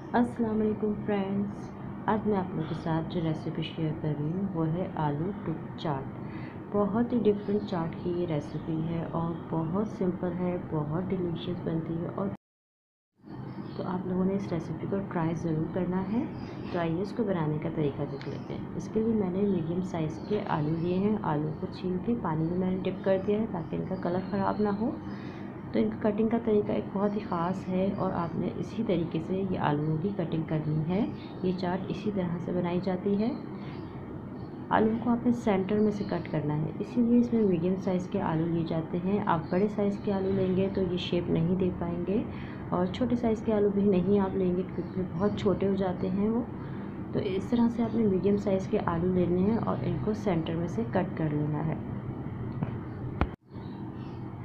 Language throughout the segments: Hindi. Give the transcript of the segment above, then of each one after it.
अस्सलाम वालेकुम फ्रेंड्स। आज मैं आप लोगों के साथ जो रेसिपी शेयर कर रही हूँ वो है आलू टूथ चाट। बहुत ही डिफरेंट चाट की ये रेसिपी है और बहुत सिंपल है, बहुत डिलीशियस बनती है। और तो आप लोगों ने इस रेसिपी को ट्राई ज़रूर करना है। तो आइए इसको बनाने का तरीका देख लेते हैं। इसके लिए मैंने मीडियम साइज़ के आलू लिए हैं। आलू को छील के पानी में मैंने डिप कर दिया है ताकि इनका कलर ख़राब ना हो। तो इनका कटिंग का तरीका एक बहुत ही ख़ास है और आपने इसी तरीके से ये आलूओं की कटिंग करनी है। ये चाट इसी तरह से बनाई जाती है। आलू को आपने सेंटर में से कट करना है, इसीलिए इसमें मीडियम साइज़ के आलू लिए जाते हैं। आप बड़े साइज़ के आलू लेंगे तो ये शेप नहीं दे पाएंगे, और छोटे साइज़ के आलू भी नहीं आप लेंगे क्योंकि बहुत छोटे हो जाते हैं वो। तो इस तरह से आपने मीडियम साइज़ के आलू लेने हैं और इनको सेंटर में से कट कर लेना है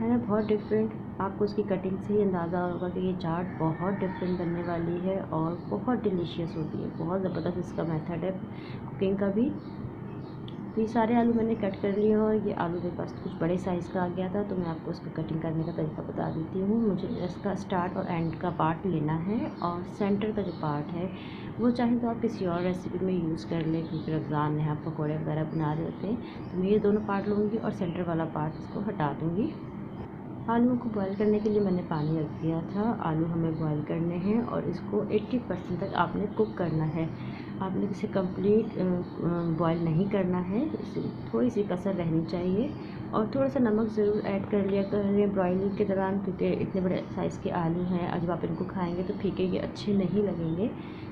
ना। बहुत डिफरेंट, आपको उसकी कटिंग से ही अंदाज़ा होगा कि ये चाट बहुत डिफरेंट बनने वाली है और बहुत डिलीशियस होती है। बहुत ज़बरदस्त इसका मेथड है कुकिंग का भी। तो ये सारे आलू मैंने कट कर लिए और ये आलू मेरे पास कुछ बड़े साइज़ का आ गया था, तो मैं आपको उसको कटिंग करने का तरीका बता देती हूँ। मुझे इसका स्टार्ट और एंड का पार्ट लेना है और सेंटर का जो पार्ट है वो चाहे तो आप किसी और रेसिपी में यूज़ कर लें, क्योंकि रमज़ान में आप पकौड़े वगैरह बना रहे होते हैं। तो मैं ये दोनों पार्ट लूँगी और सेंटर वाला पार्ट इसको हटा दूँगी। आलूओं को बॉईल करने के लिए मैंने पानी रख दिया था। आलू हमें बॉईल करने हैं और इसको 80% तक आपने कुक करना है। आपने इसे कंप्लीट बॉईल नहीं करना है, इसे थोड़ी सी कसर रहनी चाहिए। और थोड़ा सा नमक ज़रूर ऐड कर लिया करें बॉइलिंग के दौरान, क्योंकि इतने बड़े साइज़ के आलू हैं और जब आप इनको खाएंगे तो फीके ये अच्छे नहीं लगेंगे।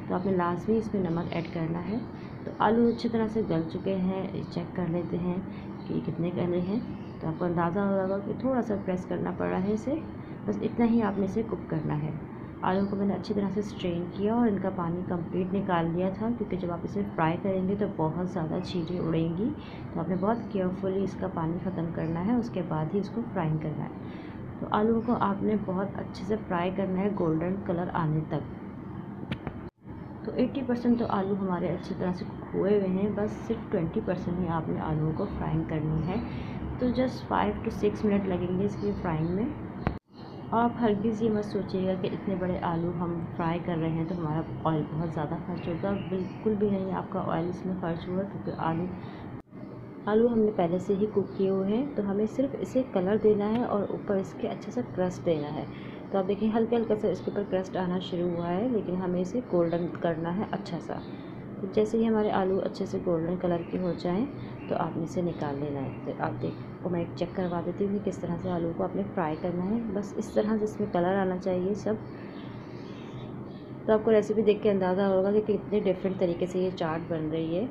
तो आपने लाजमी इसमें नमक ऐड करना है। तो आलू अच्छी तरह से गल चुके हैं, चेक कर लेते हैं कि कितने गले हैं। तो आपको अंदाज़ा होगा कि थोड़ा सा प्रेस करना पड़ रहा है इसे, बस इतना ही आपने इसे कुक करना है। आलू को मैंने अच्छी तरह से स्ट्रेन किया और इनका पानी कंप्लीट निकाल लिया था, क्योंकि जब आप इसे फ्राई करेंगे तो बहुत ज़्यादा चीज़ें उड़ेंगी। तो आपने बहुत केयरफुली इसका पानी ख़त्म करना है, उसके बाद ही इसको फ्राइंग करना है। तो आलू को आपने बहुत अच्छे से फ्राई करना है, गोल्डन कलर आने तक। तो 80% तो आलू हमारे अच्छी तरह से कुक हुए हुए हैं, बस सिर्फ 20% ही आपने आलूओं को फ्राइंग करनी है। तो जस्ट 5 to 6 मिनट लगेंगे इसकी फ्राइंग में। और आप हरगिज़ ये मत सोचिएगा कि इतने बड़े आलू हम फ्राई कर रहे हैं तो हमारा ऑयल बहुत ज़्यादा खर्च होगा। बिल्कुल भी नहीं, आपका ऑयल इसमें खर्च होगा, क्योंकि आलू हमने पहले से ही कुक किए हुए हैं। तो हमें सिर्फ इसे कलर देना है और ऊपर इसके अच्छे से क्रस्ट देना है। तो आप देखिए हल्के हल्के से इसके ऊपर क्रस्ट आना शुरू हुआ है, लेकिन हमें इसे गोल्डन करना है अच्छा सा। तो जैसे ही हमारे आलू अच्छे से गोल्डन कलर के हो जाएं तो आपने इसे निकाल लेना है। तो आप देखो, मैं एक चेक करवा देती हूँ कि किस तरह से आलू को आपने फ्राई करना है। बस इस तरह से इसमें कलर आना चाहिए सब। तो आपको रेसिपी देख के अंदाज़ा होगा कि कितने डिफरेंट तरीके से ये चाट बन रही है।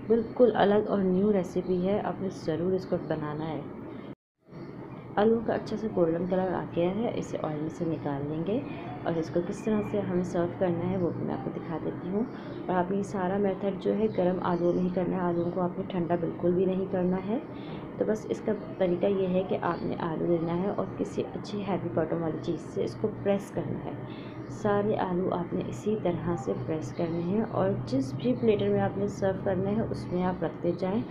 बिल्कुल अलग और न्यू रेसिपी है, आपने ज़रूर इसको बनाना है। आलू का अच्छा से गोल्डन कलर आ गया है, इसे ऑयल में से निकाल लेंगे और इसको किस तरह से हमें सर्व करना है वो भी मैं आपको दिखा देती हूँ। और आप ये सारा मेथड जो है गर्म आलू में ही करना है, आलूओं को आपने ठंडा बिल्कुल भी नहीं करना है। तो बस इसका तरीका ये है कि आपने आलू लेना है और किसी अच्छी हैवी बॉटम वाली चीज़ से इसको प्रेस करना है। सारे आलू आपने इसी तरह से प्रेस करने हैं और जिस भी प्लेटर में आपने सर्व करना है उसमें आप रखते जाएं।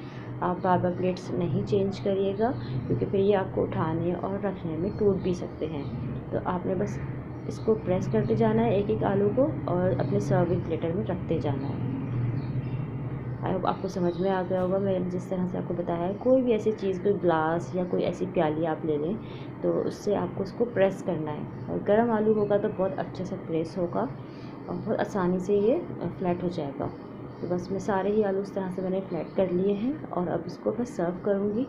आप बार बार प्लेट्स नहीं चेंज करिएगा, क्योंकि फिर ये आपको उठाने और रखने में टूट भी सकते हैं। तो आपने बस इसको प्रेस करते जाना है एक एक आलू को और अपने सर्विंग प्लेटर में रखते जाना है। आई होप आपको समझ में आ गया होगा मैंने जिस तरह से आपको बताया है। कोई भी ऐसी चीज़, कोई ग्लास या कोई ऐसी प्याली आप ले लें तो उससे आपको उसको प्रेस करना है। और गर्म आलू होगा तो बहुत अच्छे से प्रेस होगा और बहुत आसानी से ये फ्लैट हो जाएगा। तो बस मैं सारे ही आलू इस तरह से मैंने फ्लैट कर लिए हैं और अब इसको मैं सर्व करूँगी।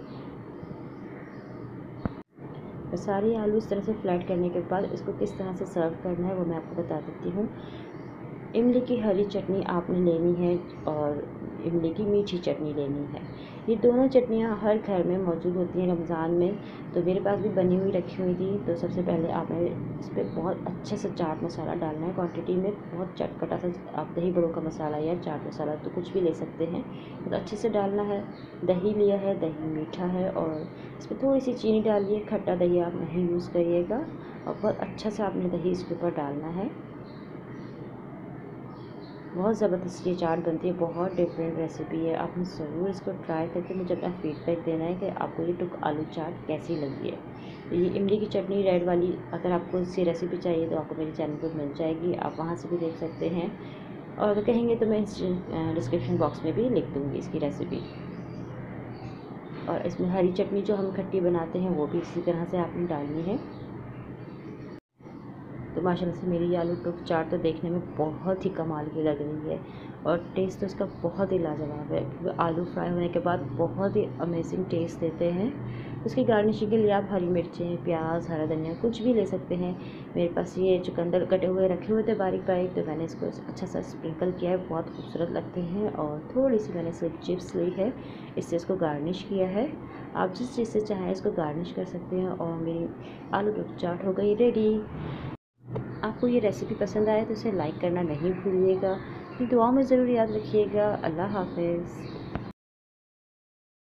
तो सारे आलू इस तरह से फ्लैट करने के बाद इसको किस तरह से सर्व करना है वो मैं आपको बता देती हूँ। इमली की हरी चटनी आपने लेनी है और इमली की मीठी चटनी लेनी है। ये दोनों चटनियाँ हर घर में मौजूद होती हैं रमज़ान में, तो मेरे पास भी बनी हुई रखी हुई थी। तो सबसे पहले आपने इस पर बहुत अच्छे से चाट मसाला डालना है क्वांटिटी में, बहुत चटपटा सा। आप दही बड़ों का मसाला या चाट मसाला तो कुछ भी ले सकते हैं, बहुत अच्छे से डालना है। दही लिया है, दही मीठा है और इस पर थोड़ी सी चीनी डालिए, खट्टा दही आप नहीं यूज़ करिएगा। और बहुत अच्छा से आपने दही इसके ऊपर डालना है। बहुत ज़बरदस्त ये चाट बनती है, बहुत डिफरेंट रेसिपी है। आपने ज़रूर इसको ट्राई करके मुझे अपना फीडबैक देना है कि आपको ये टुक आलू चाट कैसी लगी है। तो ये इमली की चटनी रेड वाली, अगर आपको इसकी रेसिपी चाहिए तो आपको मेरे चैनल पर मिल जाएगी, आप वहाँ से भी देख सकते हैं। और अगर कहेंगे तो मैं डिस्क्रिप्शन बॉक्स में भी लिख दूँगी इसकी रेसिपी। और इसमें हरी चटनी जो हम खट्टी बनाते हैं वो भी इसी तरह से आपने डालनी है। तो माशाल्लाह से मेरी ये आलू टुक चाट तो देखने में बहुत ही कमाल की लग रही है और टेस्ट तो इसका बहुत ही लाजवाब है, क्योंकि आलू फ्राई होने के बाद बहुत ही अमेजिंग टेस्ट देते हैं। उसकी गार्निशिंग के लिए आप हरी मिर्चें, प्याज, हरा धनिया कुछ भी ले सकते हैं। मेरे पास ये चुकंदर कटे हुए रखे हुए थे बारीक बारीक, तो मैंने इसको अच्छा सा स्प्रिंकल किया है, बहुत खूबसूरत लगते हैं। और थोड़ी सी मैंने इसको चिप्स ली है, इससे इसको गार्निश किया है। आप जिस चीज़ से चाहें इसको गार्निश कर सकते हैं। और मेरी आलू टुक चाट हो गई रेडी। आपको ये रेसिपी पसंद आए तो इसे लाइक करना नहीं भूलिएगा। अपनी दुआओं में ज़रूर याद रखिएगा। अल्लाह हाफ़िज़।